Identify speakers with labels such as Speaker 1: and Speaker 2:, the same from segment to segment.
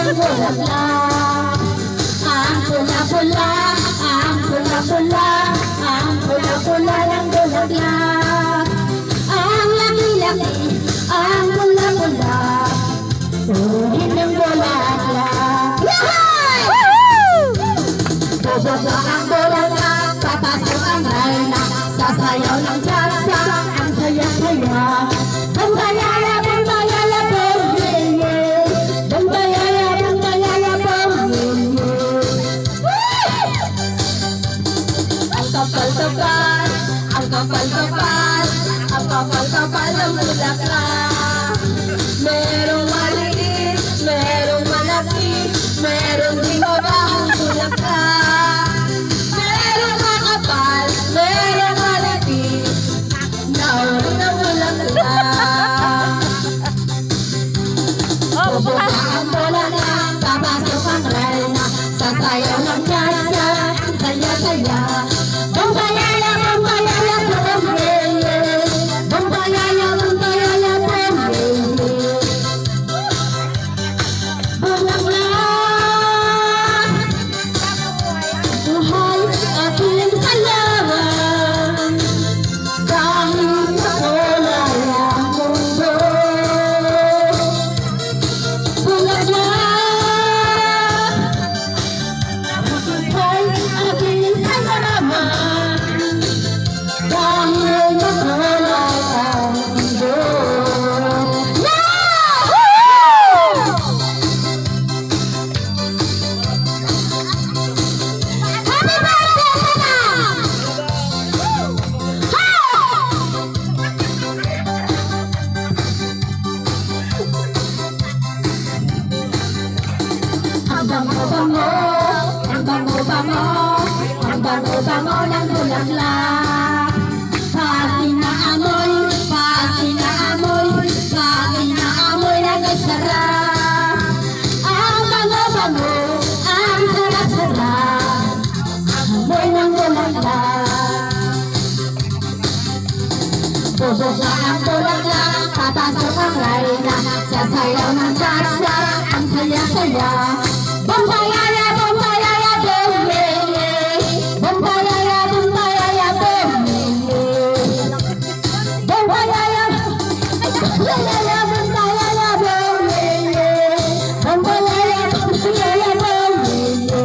Speaker 1: ng bulaklak. Ang pula-pula, ang pula-pula, ang pula-pula ng bulaklak. Ang laki-laki, ang pula-pula, tuhin ng bulaklak. Bubog ang bulaklak, papasok ang reyna, sasayaw ng tsa-tsa, ang saya-saya. Bumbayaya, bumbayaya, bumbayaya, bumbayaya, bumbayaya, bumbayaya. Ang kapal-kapal, ang kapal-kapal, ang kapal-kapal ng bulaklak. Merong maliit, merong malaki, merong di mabahang bulaklak. Merong makapal, merong malapit, nauro ng bulaklak. Bubuka ang bulaklak, papasok ang reyna, sasayaw ng tsa-tsa, ang saya-saya. Bumbayaya, bumbayaya, bumbayaya, bumbayaya, bumbayaya, bumbayaya. Bulaklak, buhay aking kalaban, dahil makulay ang mundo. Bulaklak, buhay aking kalaban, dahil makulay ang mundo. Happy birthday, Ang bango-bango, ang bango-bango, ang bango-bango ng bulaklak. Pati na amoy, pati na amoy, pati na amoy na nagsarap. Ang bango-bango, ang sarap-sarap, amoy ng bulaklak. Bubuka ang bulaklak, papasok ang reyna, sasayaw ng tsa-tsa, ang saya-saya. Bumbayaya, bumbayaya, bumbayaya, bumbayaya, bumbayaya, bumbayaya. Bumbayaya, bumbayaya, bumbayaya, bumbayaya, bumbayaya, bumbayaya, bumbayaya.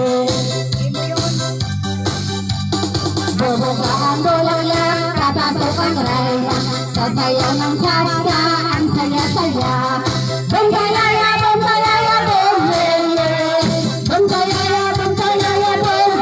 Speaker 1: Bubuka ang bulaklak, papasok ang reyna, sasayaw ng tsa-tsa, ang saya-saya. Bumbayaya, bumbayaya, bumbayaya, bumbayaya, bumbayaya, bumbayaya.